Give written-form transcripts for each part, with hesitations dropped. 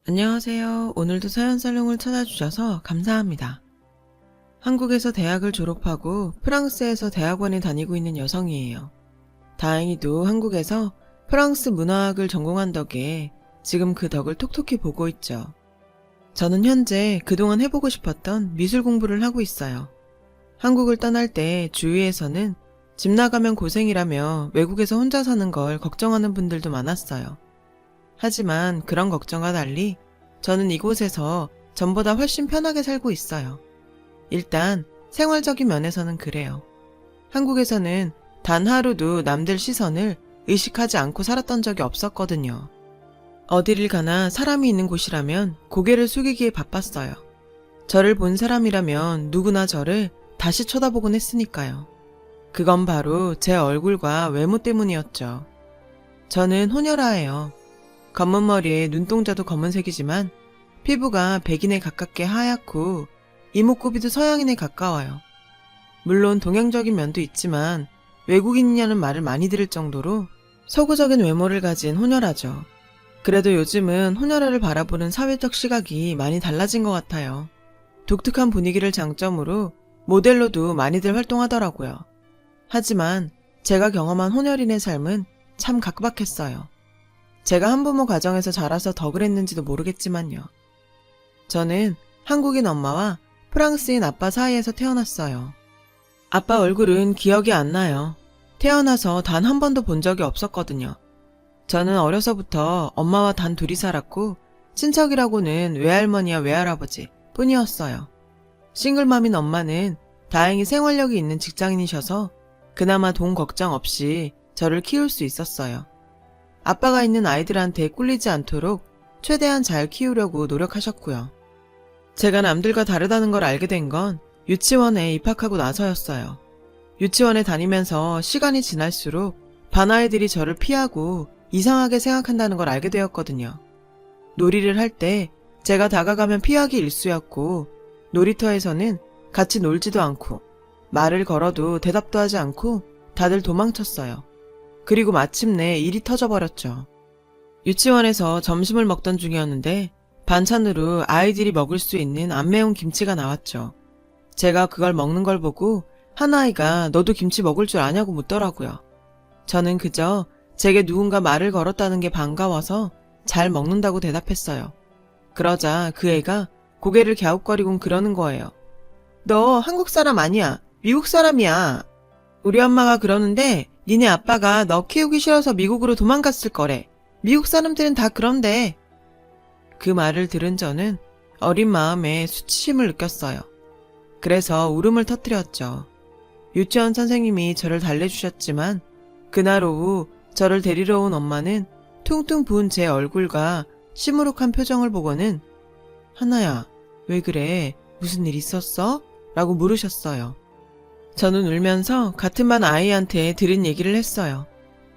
안녕하세요. 오늘도 사연살롱을 찾아주셔서 감사합니다. 한국에서 대학을 졸업하고 프랑스에서 대학원에 다니고 있는 여성이에요. 다행히도 한국에서 프랑스 문화학을 전공한 덕에 지금 그 덕을 톡톡히 보고 있죠. 저는 현재 그동안 해보고 싶었던 미술 공부를 하고 있어요. 한국을 떠날 때 주위에서는 집 나가면 고생이라며 외국에서 혼자 사는 걸 걱정하는 분들도 많았어요. 하지만 그런 걱정과 달리 저는 이곳에서 전보다 훨씬 편하게 살고 있어요. 일단 생활적인 면에서는 그래요. 한국에서는 단 하루도 남들 시선을 의식하지 않고 살았던 적이 없었거든요. 어디를 가나 사람이 있는 곳이라면 고개를 숙이기에 바빴어요. 저를 본 사람이라면 누구나 저를 다시 쳐다보곤 했으니까요. 그건 바로 제 얼굴과 외모 때문이었죠. 저는 호녀라예요. 검은 머리에 눈동자도 검은색이지만 피부가 백인에 가깝게 하얗고 이목구비도 서양인에 가까워요. 물론 동양적인 면도 있지만 외국인이냐는 말을 많이 들을 정도로 서구적인 외모를 가진 호녀라죠. 그래도 요즘은 호녀라를 바라보는 사회적 시각이 많이 달라진 것 같아요. 독특한 분위기를 장점으로 모델로도 많이들 활동하더라고요. 하지만 제가 경험한 호녀린의 삶은 참 각박했어요. 제가 한부모 가정에서 자라서 더 그랬는지도 모르겠지만요. 저는 한국인 엄마와 프랑스인 아빠 사이에서 태어났어요. 아빠 얼굴은 기억이 안 나요. 태어나서 단 한 번도 본 적이 없었거든요. 저는 어려서부터 엄마와 단 둘이 살았고 친척이라고는 외할머니와 외할아버지 뿐이었어요. 싱글맘인 엄마는 다행히 생활력이 있는 직장인이셔서 그나마 돈 걱정 없이 저를 키울 수 있었어요. 아빠가 있는 아이들한테 꿀리지 않도록 최대한 잘 키우려고 노력하셨고요. 제가 남들과 다르다는 걸 알게 된 건 유치원에 입학하고 나서였어요. 유치원에 다니면서 시간이 지날수록 반 아이들이 저를 피하고 이상하게 생각한다는 걸 알게 되었거든요. 놀이를 할 때 제가 다가가면 피하기 일쑤였고 놀이터에서는 같이 놀지도 않고 말을 걸어도 대답도 하지 않고 다들 도망쳤어요. 그리고 마침내 일이 터져버렸죠. 유치원에서 점심을 먹던 중이었는데 반찬으로 아이들이 먹을 수 있는 안 매운 김치가 나왔죠. 제가 그걸 먹는 걸 보고 한 아이가 너도 김치 먹을 줄 아냐고 묻더라고요. 저는 그저 제게 누군가 말을 걸었다는 게 반가워서 잘 먹는다고 대답했어요. 그러자 그 애가 고개를 갸웃거리곤 그러는 거예요. 너 한국 사람 아니야. 미국 사람이야. 우리 엄마가 그러는데 니네 아빠가 너 키우기 싫어서 미국으로 도망갔을 거래. 미국 사람들은 다 그런데. 그 말을 들은 저는 어린 마음에 수치심을 느꼈어요. 그래서 울음을 터뜨렸죠. 유치원 선생님이 저를 달래주셨지만 그날 오후 저를 데리러 온 엄마는 퉁퉁 부은 제 얼굴과 시무룩한 표정을 보고는 하나야, 왜 그래? 무슨 일 있었어? 라고 물으셨어요. 저는 울면서 같은 반 아이한테 들은 얘기를 했어요.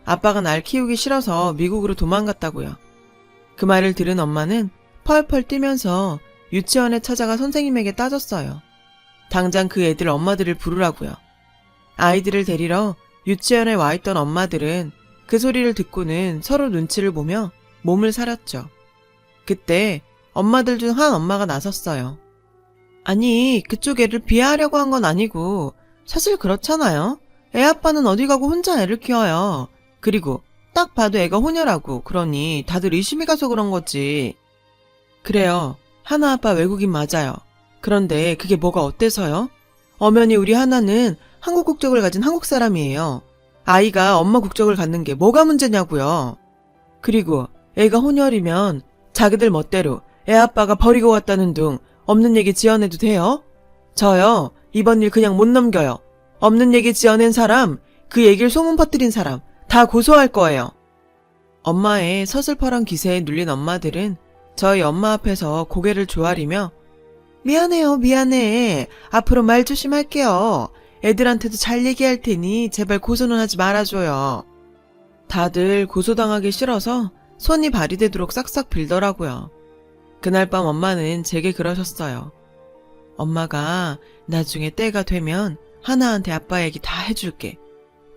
아빠가 날 키우기 싫어서 미국으로 도망갔다고요. 그 말을 들은 엄마는 펄펄 뛰면서 유치원에 찾아가 선생님에게 따졌어요. 당장 그 애들 엄마들을 부르라고요. 아이들을 데리러 유치원에 와 있던 엄마들은 그 소리를 듣고는 서로 눈치를 보며 몸을 사렸죠. 그때 엄마들 중 한 엄마가 나섰어요. 아니, 그쪽 애를 비하하려고 한 건 아니고 사실 그렇잖아요. 애 아빠는 어디 가고 혼자 애를 키워요. 그리고 딱 봐도 애가 호녀라고 그러니 다들 의심이 가서 그런 거지. 그래요. 하나 아빠 외국인 맞아요. 그런데 그게 뭐가 어때서요? 엄연히 우리 하나는 한국 국적을 가진 한국 사람이에요. 아이가 엄마 국적을 갖는 게 뭐가 문제냐고요. 그리고 애가 혼혈이면 자기들 멋대로 애 아빠가 버리고 왔다는 둥 없는 얘기 지어내도 돼요? 저요. 이번 일 그냥 못 넘겨요. 없는 얘기 지어낸 사람, 그 얘기를 소문 퍼뜨린 사람 다 고소할 거예요. 엄마의 서슬퍼런 기세에 눌린 엄마들은 저희 엄마 앞에서 고개를 조아리며 미안해요, 미안해. 앞으로 말 조심할게요. 애들한테도 잘 얘기할 테니 제발 고소는 하지 말아줘요. 다들 고소당하기 싫어서 손이 발이 되도록 싹싹 빌더라고요. 그날 밤 엄마는 제게 그러셨어요. 엄마가 나중에 때가 되면 하나한테 아빠 얘기 다 해줄게.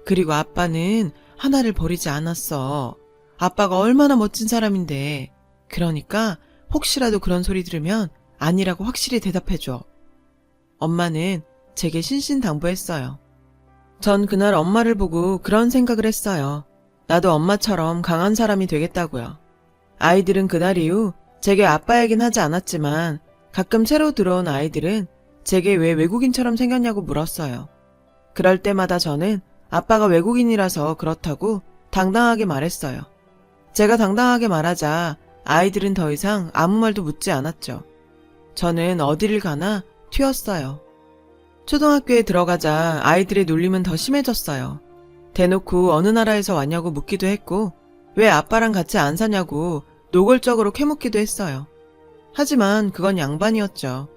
그리고 아빠는 하나를 버리지 않았어. 아빠가 얼마나 멋진 사람인데. 그러니까 혹시라도 그런 소리 들으면 아니라고 확실히 대답해줘. 엄마는 제게 신신당부했어요. 전 그날 엄마를 보고 그런 생각을 했어요. 나도 엄마처럼 강한 사람이 되겠다고요. 아이들은 그날 이후 제게 아빠 얘긴 하지 않았지만 가끔 새로 들어온 아이들은 제게 왜 외국인처럼 생겼냐고 물었어요. 그럴 때마다 저는 아빠가 외국인이라서 그렇다고 당당하게 말했어요. 제가 당당하게 말하자 아이들은 더 이상 아무 말도 묻지 않았죠. 저는 어디를 가나 튀었어요. 초등학교에 들어가자 아이들의 놀림은 더 심해졌어요. 대놓고 어느 나라에서 왔냐고 묻기도 했고 왜 아빠랑 같이 안 사냐고 노골적으로 캐묻기도 했어요. 하지만 그건 양반이었죠.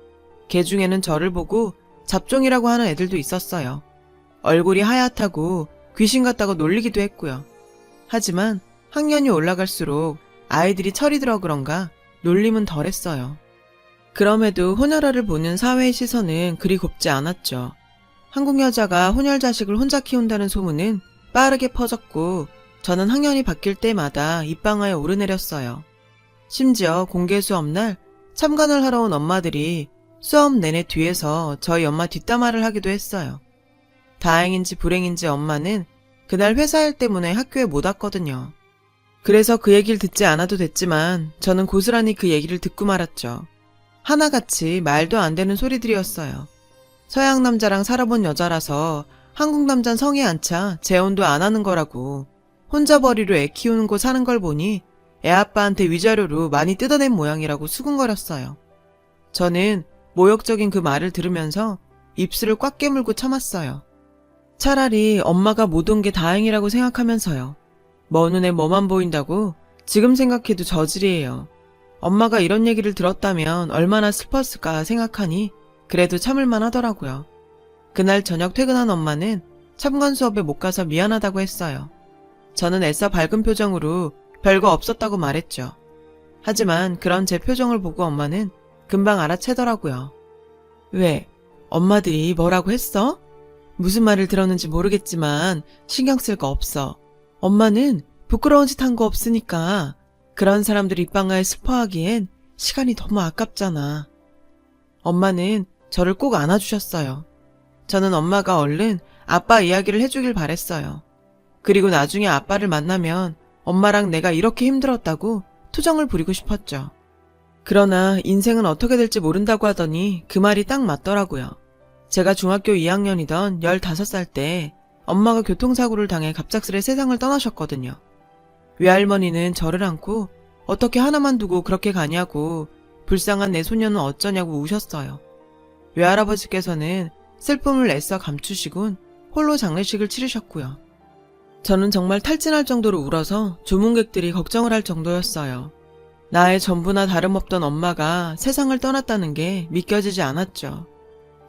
개 중에는 저를 보고 잡종이라고 하는 애들도 있었어요. 얼굴이 하얗다고 귀신 같다고 놀리기도 했고요. 하지만 학년이 올라갈수록 아이들이 철이 들어 그런가 놀림은 덜했어요. 그럼에도 혼혈아를 보는 사회의 시선은 그리 곱지 않았죠. 한국 여자가 혼혈 자식을 혼자 키운다는 소문은 빠르게 퍼졌고 저는 학년이 바뀔 때마다 입방아에 오르내렸어요. 심지어 공개 수업날 참관을 하러 온 엄마들이 수업 내내 뒤에서 저희 엄마 뒷담화를 하기도 했어요. 다행인지 불행인지 엄마는 그날 회사 일 때문에 학교에 못 왔거든요. 그래서 그 얘기를 듣지 않아도 됐지만 저는 고스란히 그 얘기를 듣고 말았죠. 하나같이 말도 안 되는 소리들이었어요. 서양 남자랑 살아본 여자라서 한국 남잔 성에 안 차 재혼도 안 하는 거라고. 혼자 벌이로 애 키우는 곳 사는 걸 보니 애아빠한테 위자료로 많이 뜯어낸 모양이라고 수군거렸어요. 저는 모욕적인 그 말을 들으면서 입술을 꽉 깨물고 참았어요. 차라리 엄마가 못 온 게 다행이라고 생각하면서요. 먼 눈에 뭐만 보인다고 지금 생각해도 저질이에요. 엄마가 이런 얘기를 들었다면 얼마나 슬펐을까 생각하니 그래도 참을만 하더라고요. 그날 저녁 퇴근한 엄마는 참관 수업에 못 가서 미안하다고 했어요. 저는 애써 밝은 표정으로 별거 없었다고 말했죠. 하지만 그런 제 표정을 보고 엄마는 금방 알아채더라고요. 왜? 엄마들이 뭐라고 했어? 무슨 말을 들었는지 모르겠지만 신경 쓸 거 없어. 엄마는 부끄러운 짓 한 거 없으니까 그런 사람들 입방아에 슬퍼하기엔 시간이 너무 아깝잖아. 엄마는 저를 꼭 안아주셨어요. 저는 엄마가 얼른 아빠 이야기를 해주길 바랬어요. 그리고 나중에 아빠를 만나면 엄마랑 내가 이렇게 힘들었다고 투정을 부리고 싶었죠. 그러나 인생은 어떻게 될지 모른다고 하더니 그 말이 딱 맞더라고요. 제가 중학교 2학년이던 15살 때 엄마가 교통사고를 당해 갑작스레 세상을 떠나셨거든요. 외할머니는 저를 안고 어떻게 하나만 두고 그렇게 가냐고 불쌍한 내 소녀는 어쩌냐고 우셨어요. 외할아버지께서는 슬픔을 애써 감추시곤 홀로 장례식을 치르셨고요. 저는 정말 탈진할 정도로 울어서 조문객들이 걱정을 할 정도였어요. 나의 전부나 다름없던 엄마가 세상을 떠났다는 게 믿겨지지 않았죠.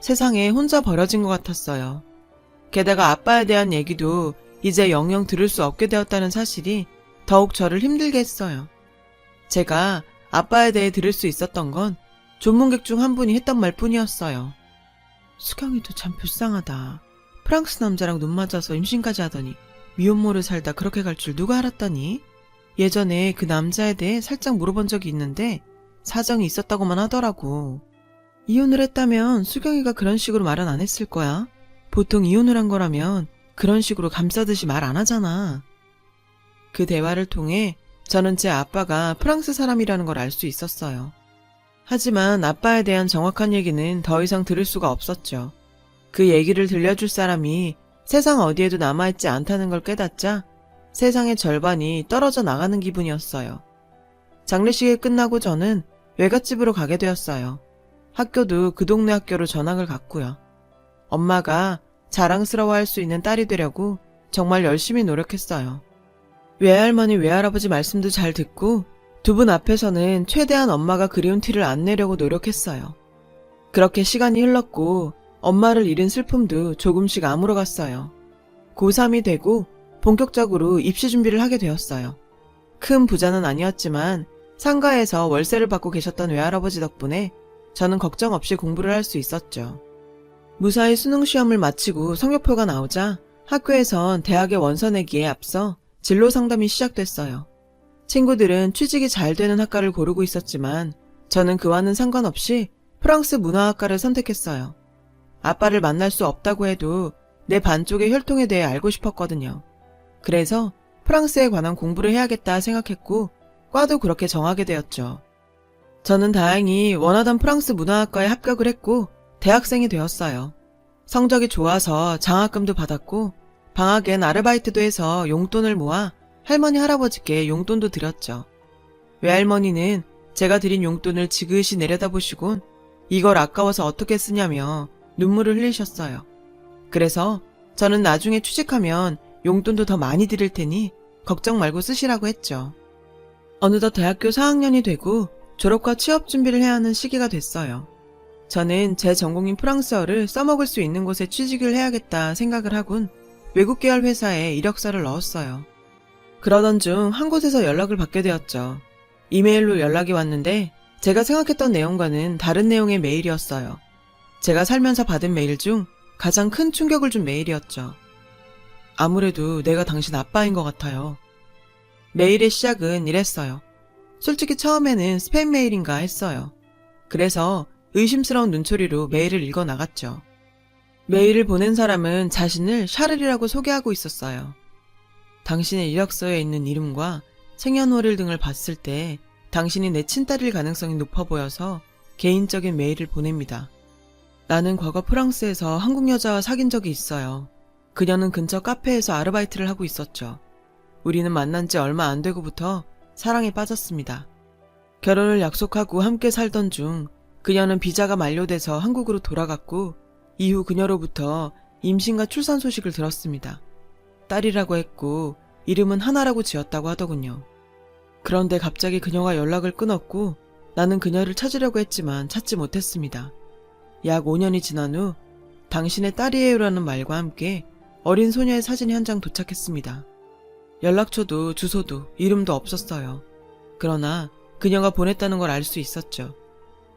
세상에 혼자 버려진 것 같았어요. 게다가 아빠에 대한 얘기도 이제 영영 들을 수 없게 되었다는 사실이 더욱 저를 힘들게 했어요. 제가 아빠에 대해 들을 수 있었던 건 조문객 중 한 분이 했던 말뿐이었어요. 수경이도 참 불쌍하다. 프랑스 남자랑 눈 맞아서 임신까지 하더니 미혼모를 살다 그렇게 갈 줄 누가 알았더니? 예전에 그 남자에 대해 살짝 물어본 적이 있는데 사정이 있었다고만 하더라고. 이혼을 했다면 수경이가 그런 식으로 말은 안 했을 거야. 보통 이혼을 한 거라면 그런 식으로 감싸듯이 말 안 하잖아. 그 대화를 통해 저는 제 아빠가 프랑스 사람이라는 걸 알 수 있었어요. 하지만 아빠에 대한 정확한 얘기는 더 이상 들을 수가 없었죠. 그 얘기를 들려줄 사람이 세상 어디에도 남아있지 않다는 걸 깨닫자 세상의 절반이 떨어져 나가는 기분이었어요. 장례식이 끝나고 저는 외갓집으로 가게 되었어요. 학교도 그 동네 학교로 전학을 갔고요. 엄마가 자랑스러워할 수 있는 딸이 되려고 정말 열심히 노력했어요. 외할머니 외할아버지 말씀도 잘 듣고 두 분 앞에서는 최대한 엄마가 그리운 티를 안 내려고 노력했어요. 그렇게 시간이 흘렀고 엄마를 잃은 슬픔도 조금씩 아물어갔어요. 고3이 되고 본격적으로 입시 준비를 하게 되었어요. 큰 부자는 아니었지만 상가에서 월세를 받고 계셨던 외할아버지 덕분에 저는 걱정 없이 공부를 할 수 있었죠. 무사히 수능 시험을 마치고 성적표가 나오자 학교에선 대학의 원서 내기에 앞서 진로 상담이 시작됐어요. 친구들은 취직이 잘 되는 학과를 고르고 있었지만 저는 그와는 상관없이 프랑스 문화학과를 선택했어요. 아빠를 만날 수 없다고 해도 내 반쪽의 혈통에 대해 알고 싶었거든요. 그래서 프랑스에 관한 공부를 해야겠다 생각했고 과도 그렇게 정하게 되었죠. 저는 다행히 원하던 프랑스 문화학과에 합격을 했고 대학생이 되었어요. 성적이 좋아서 장학금도 받았고 방학엔 아르바이트도 해서 용돈을 모아 할머니 할아버지께 용돈도 드렸죠. 외할머니는 제가 드린 용돈을 지그시 내려다보시곤 이걸 아까워서 어떻게 쓰냐며 눈물을 흘리셨어요. 그래서 저는 나중에 취직하면 용돈도 더 많이 드릴 테니 걱정 말고 쓰시라고 했죠. 어느덧 대학교 4학년이 되고 졸업과 취업 준비를 해야 하는 시기가 됐어요. 저는 제 전공인 프랑스어를 써먹을 수 있는 곳에 취직을 해야겠다 생각을 하곤 외국 계열 회사에 이력서를 넣었어요. 그러던 중 한 곳에서 연락을 받게 되었죠. 이메일로 연락이 왔는데 제가 생각했던 내용과는 다른 내용의 메일이었어요. 제가 살면서 받은 메일 중 가장 큰 충격을 준 메일이었죠. 아무래도 내가 당신 아빠인 것 같아요. 메일의 시작은 이랬어요. 솔직히 처음에는 스팸 메일인가 했어요. 그래서 의심스러운 눈초리로 메일을 읽어 나갔죠. 메일을 보낸 사람은 자신을 샤를이라고 소개하고 있었어요. 당신의 이력서에 있는 이름과 생년월일 등을 봤을 때 당신이 내 친딸일 가능성이 높아 보여서 개인적인 메일을 보냅니다. 나는 과거 프랑스에서 한국 여자와 사귄 적이 있어요. 그녀는 근처 카페에서 아르바이트를 하고 있었죠. 우리는 만난 지 얼마 안 되고부터 사랑에 빠졌습니다. 결혼을 약속하고 함께 살던 중 그녀는 비자가 만료돼서 한국으로 돌아갔고 이후 그녀로부터 임신과 출산 소식을 들었습니다. 딸이라고 했고 이름은 하나라고 지었다고 하더군요. 그런데 갑자기 그녀가 연락을 끊었고 나는 그녀를 찾으려고 했지만 찾지 못했습니다. 약 5년이 지난 후 당신의 딸이에요라는 말과 함께 어린 소녀의 사진이 한 장 도착했습니다. 연락처도 주소도 이름도 없었어요. 그러나 그녀가 보냈다는 걸 알 수 있었죠.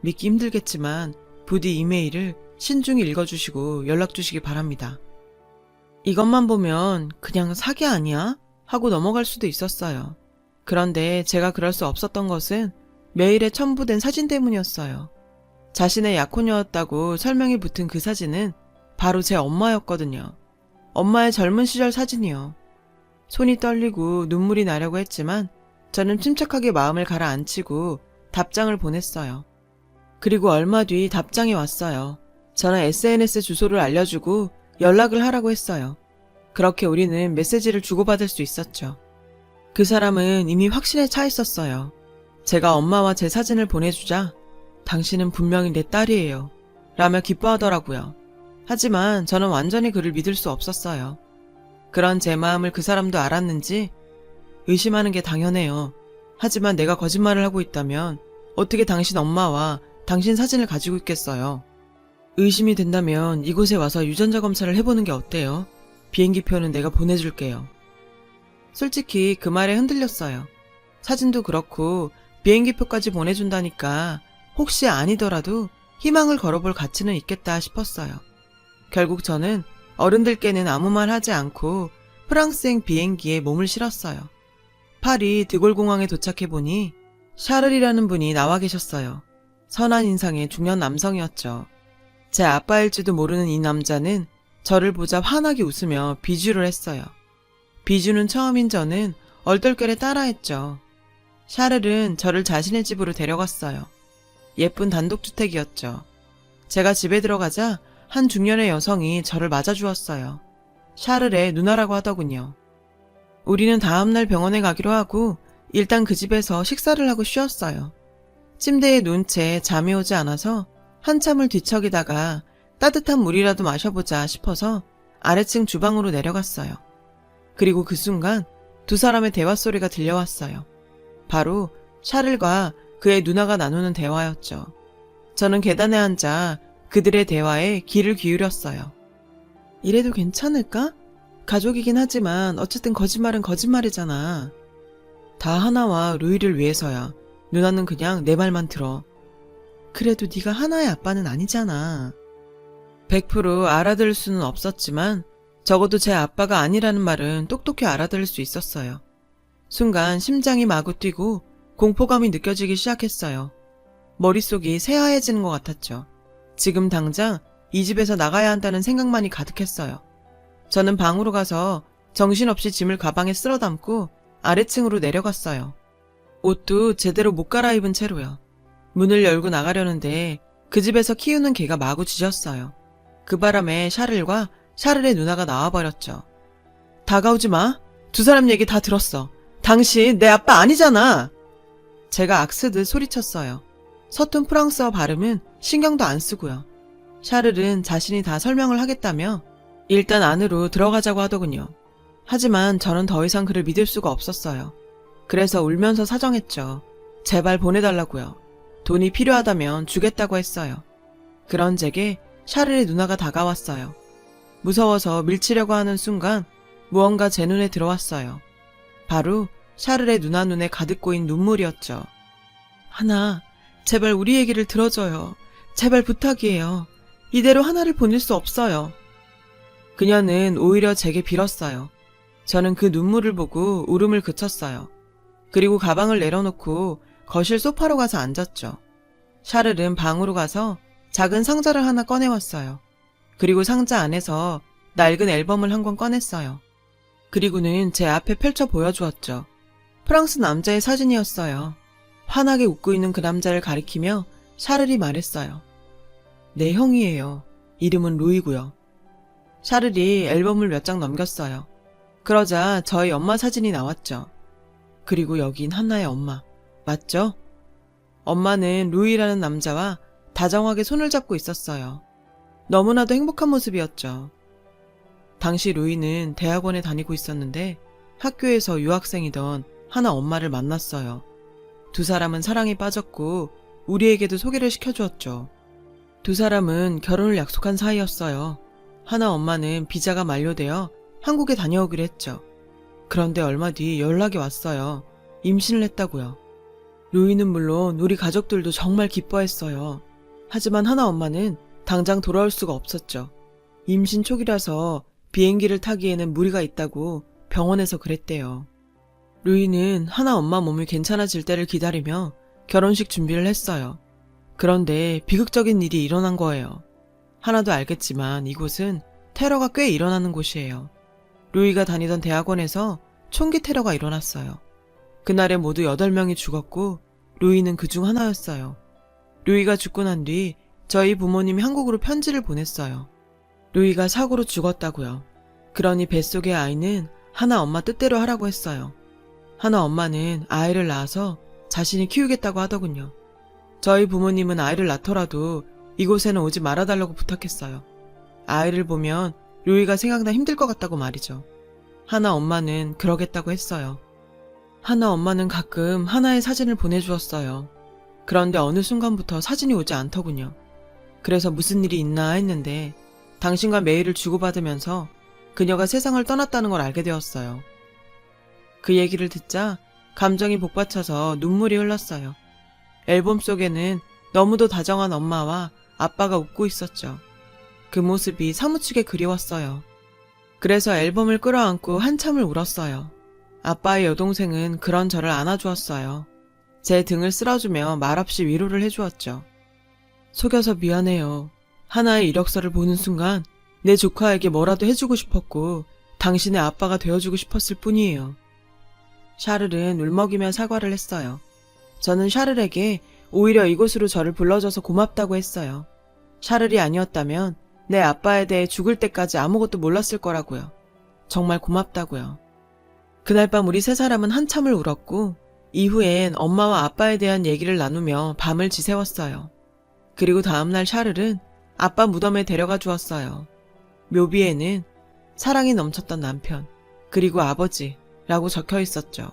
믿기 힘들겠지만 부디 이메일을 신중히 읽어주시고 연락 주시기 바랍니다. 이것만 보면 그냥 사기 아니야? 하고 넘어갈 수도 있었어요. 그런데 제가 그럴 수 없었던 것은 메일에 첨부된 사진 때문이었어요. 자신의 약혼녀였다고 설명이 붙은 그 사진은 바로 제 엄마였거든요. 엄마의 젊은 시절 사진이요. 손이 떨리고 눈물이 나려고 했지만 저는 침착하게 마음을 가라앉히고 답장을 보냈어요. 그리고 얼마 뒤 답장이 왔어요. 저는 SNS 주소를 알려주고 연락을 하라고 했어요. 그렇게 우리는 메시지를 주고받을 수 있었죠. 그 사람은 이미 확신에 차 있었어요. 제가 엄마와 제 사진을 보내주자 당신은 분명히 내 딸이에요 라며 기뻐하더라고요. 하지만 저는 완전히 그를 믿을 수 없었어요. 그런 제 마음을 그 사람도 알았는지 의심하는 게 당연해요. 하지만 내가 거짓말을 하고 있다면 어떻게 당신 엄마와 당신 사진을 가지고 있겠어요. 의심이 된다면 이곳에 와서 유전자 검사를 해보는 게 어때요? 비행기표는 내가 보내줄게요. 솔직히 그 말에 흔들렸어요. 사진도 그렇고 비행기표까지 보내준다니까 혹시 아니더라도 희망을 걸어볼 가치는 있겠다 싶었어요. 결국 저는 어른들께는 아무 말 하지 않고 프랑스행 비행기에 몸을 실었어요. 파리 드골공항에 도착해보니 샤를이라는 분이 나와 계셨어요. 선한 인상의 중년 남성이었죠. 제 아빠일지도 모르는 이 남자는 저를 보자 환하게 웃으며 비주를 했어요. 비주는 처음인 저는 얼떨결에 따라했죠. 샤를은 저를 자신의 집으로 데려갔어요. 예쁜 단독주택이었죠. 제가 집에 들어가자 한 중년의 여성이 저를 맞아주었어요. 샤를의 누나라고 하더군요. 우리는 다음날 병원에 가기로 하고 일단 그 집에서 식사를 하고 쉬었어요. 침대에 누운 채 잠이 오지 않아서 한참을 뒤척이다가 따뜻한 물이라도 마셔보자 싶어서 아래층 주방으로 내려갔어요. 그리고 그 순간 두 사람의 대화 소리가 들려왔어요. 바로 샤를과 그의 누나가 나누는 대화였죠. 저는 계단에 앉아 그들의 대화에 귀를 기울였어요. 이래도 괜찮을까? 가족이긴 하지만 어쨌든 거짓말은 거짓말이잖아. 다 하나와 루이를 위해서야. 누나는 그냥 내 말만 들어. 그래도 네가 하나의 아빠는 아니잖아. 100% 알아들을 수는 없었지만 적어도 제 아빠가 아니라는 말은 똑똑히 알아들을 수 있었어요. 순간 심장이 마구 뛰고 공포감이 느껴지기 시작했어요. 머릿속이 새하얘지는 것 같았죠. 지금 당장 이 집에서 나가야 한다는 생각만이 가득했어요. 저는 방으로 가서 정신없이 짐을 가방에 쓸어 담고 아래층으로 내려갔어요. 옷도 제대로 못 갈아입은 채로요. 문을 열고 나가려는데 그 집에서 키우는 개가 마구 짖었어요. 그 바람에 샤를과 샤를의 누나가 나와버렸죠. 다가오지 마. 두 사람 얘기 다 들었어. 당신 내 아빠 아니잖아. 제가 악쓰듯 소리쳤어요. 서툰 프랑스어 발음은 신경도 안 쓰고요. 샤를은 자신이 다 설명을 하겠다며 일단 안으로 들어가자고 하더군요. 하지만 저는 더 이상 그를 믿을 수가 없었어요. 그래서 울면서 사정했죠. 제발 보내달라고요. 돈이 필요하다면 주겠다고 했어요. 그런 제게 샤를의 누나가 다가왔어요. 무서워서 밀치려고 하는 순간 무언가 제 눈에 들어왔어요. 바로 샤를의 누나 눈에 가득 고인 눈물이었죠. 하나, 제발 우리 얘기를 들어줘요. 제발 부탁이에요. 이대로 하나를 보낼 수 없어요. 그녀는 오히려 제게 빌었어요. 저는 그 눈물을 보고 울음을 그쳤어요. 그리고 가방을 내려놓고 거실 소파로 가서 앉았죠. 샤를은 방으로 가서 작은 상자를 하나 꺼내왔어요. 그리고 상자 안에서 낡은 앨범을 한 권 꺼냈어요. 그리고는 제 앞에 펼쳐 보여주었죠. 프랑스 남자의 사진이었어요. 환하게 웃고 있는 그 남자를 가리키며 샤를이 말했어요. 내 형이에요. 이름은 루이고요. 샤를이 앨범을 몇 장 넘겼어요. 그러자 저희 엄마 사진이 나왔죠. 그리고 여긴 한나의 엄마. 맞죠? 엄마는 루이라는 남자와 다정하게 손을 잡고 있었어요. 너무나도 행복한 모습이었죠. 당시 루이는 대학원에 다니고 있었는데 학교에서 유학생이던 하나 엄마를 만났어요. 두 사람은 사랑에 빠졌고 우리에게도 소개를 시켜주었죠. 두 사람은 결혼을 약속한 사이였어요. 하나 엄마는 비자가 만료되어 한국에 다녀오기로 했죠. 그런데 얼마 뒤 연락이 왔어요. 임신을 했다고요. 루이는 물론 우리 가족들도 정말 기뻐했어요. 하지만 하나 엄마는 당장 돌아올 수가 없었죠. 임신 초기라서 비행기를 타기에는 무리가 있다고 병원에서 그랬대요. 루이는 하나 엄마 몸이 괜찮아질 때를 기다리며 결혼식 준비를 했어요. 그런데 비극적인 일이 일어난 거예요. 하나도 알겠지만 이곳은 테러가 꽤 일어나는 곳이에요. 루이가 다니던 대학원에서 총기 테러가 일어났어요. 그날에 모두 8명이 죽었고 루이는 그중 하나였어요. 루이가 죽고 난 뒤 저희 부모님이 한국으로 편지를 보냈어요. 루이가 사고로 죽었다고요. 그러니 뱃속의 아이는 하나 엄마 뜻대로 하라고 했어요. 하나 엄마는 아이를 낳아서 자신이 키우겠다고 하더군요. 저희 부모님은 아이를 낳더라도 이곳에는 오지 말아달라고 부탁했어요. 아이를 보면 루이가 생각나 힘들 것 같다고 말이죠. 하나 엄마는 그러겠다고 했어요. 하나 엄마는 가끔 하나의 사진을 보내주었어요. 그런데 어느 순간부터 사진이 오지 않더군요. 그래서 무슨 일이 있나 했는데 당신과 메일을 주고받으면서 그녀가 세상을 떠났다는 걸 알게 되었어요. 그 얘기를 듣자 감정이 복받쳐서 눈물이 흘렀어요. 앨범 속에는 너무도 다정한 엄마와 아빠가 웃고 있었죠. 그 모습이 사무치게 그리웠어요. 그래서 앨범을 끌어안고 한참을 울었어요. 아빠의 여동생은 그런 저를 안아주었어요. 제 등을 쓸어주며 말없이 위로를 해주었죠. 속여서 미안해요. 하나의 이력서를 보는 순간 내 조카에게 뭐라도 해주고 싶었고 당신의 아빠가 되어주고 싶었을 뿐이에요. 샤를은 울먹이며 사과를 했어요. 저는 샤를에게 오히려 이곳으로 저를 불러줘서 고맙다고 했어요. 샤를이 아니었다면 내 아빠에 대해 죽을 때까지 아무것도 몰랐을 거라고요. 정말 고맙다고요. 그날 밤 우리 세 사람은 한참을 울었고 이후엔 엄마와 아빠에 대한 얘기를 나누며 밤을 지새웠어요. 그리고 다음날 샤를은 아빠 무덤에 데려가 주었어요. 묘비에는 사랑이 넘쳤던 남편, 그리고 아버지라고 적혀 있었죠.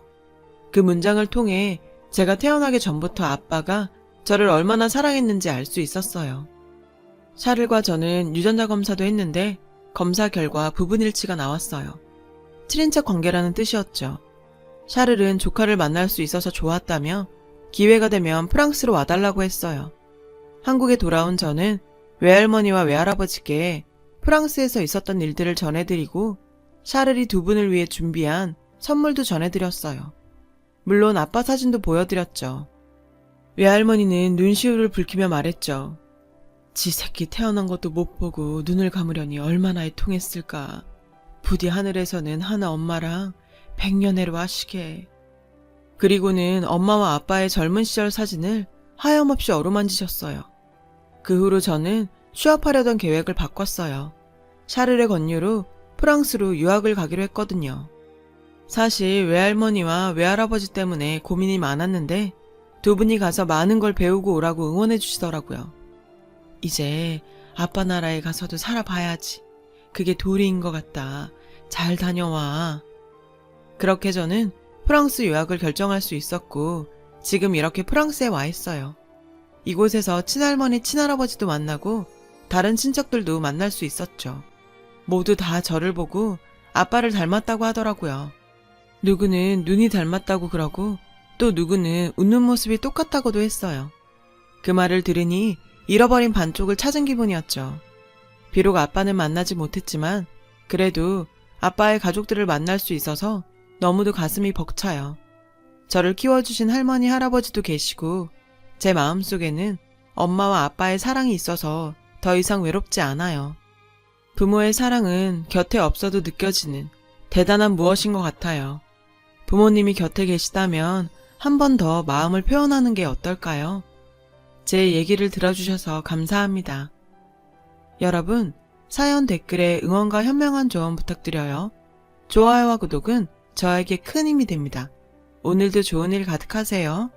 그 문장을 통해 제가 태어나기 전부터 아빠가 저를 얼마나 사랑했는지 알 수 있었어요. 샤를과 저는 유전자 검사도 했는데 검사 결과 부분일치가 나왔어요. 친인척 관계라는 뜻이었죠. 샤를은 조카를 만날 수 있어서 좋았다며 기회가 되면 프랑스로 와달라고 했어요. 한국에 돌아온 저는 외할머니와 외할아버지께 프랑스에서 있었던 일들을 전해드리고 샤를이 두 분을 위해 준비한 선물도 전해드렸어요. 물론 아빠 사진도 보여드렸죠. 외할머니는 눈시울을 붉히며 말했죠. 지 새끼 태어난 것도 못 보고 눈을 감으려니 얼마나 애통했을까. 부디 하늘에서는 하나 엄마랑 백년해로 하시게. 그리고는 엄마와 아빠의 젊은 시절 사진을 하염없이 어루만지셨어요. 그 후로 저는 취업하려던 계획을 바꿨어요. 샤를의 권유로 프랑스로 유학을 가기로 했거든요. 사실 외할머니와 외할아버지 때문에 고민이 많았는데 두 분이 가서 많은 걸 배우고 오라고 응원해 주시더라고요. 이제 아빠 나라에 가서도 살아봐야지. 그게 도리인 것 같다. 잘 다녀와. 그렇게 저는 프랑스 유학을 결정할 수 있었고 지금 이렇게 프랑스에 와 있어요. 이곳에서 친할머니, 친할아버지도 만나고 다른 친척들도 만날 수 있었죠. 모두 다 저를 보고 아빠를 닮았다고 하더라고요. 누구는 눈이 닮았다고 그러고 또 누구는 웃는 모습이 똑같다고도 했어요. 그 말을 들으니 잃어버린 반쪽을 찾은 기분이었죠. 비록 아빠는 만나지 못했지만 그래도 아빠의 가족들을 만날 수 있어서 너무도 가슴이 벅차요. 저를 키워주신 할머니, 할아버지도 계시고 제 마음속에는 엄마와 아빠의 사랑이 있어서 더 이상 외롭지 않아요. 부모의 사랑은 곁에 없어도 느껴지는 대단한 무엇인 것 같아요. 부모님이 곁에 계시다면 한 번 더 마음을 표현하는 게 어떨까요? 제 얘기를 들어주셔서 감사합니다. 여러분, 사연 댓글에 응원과 현명한 조언 부탁드려요. 좋아요와 구독은 저에게 큰 힘이 됩니다. 오늘도 좋은 일 가득하세요.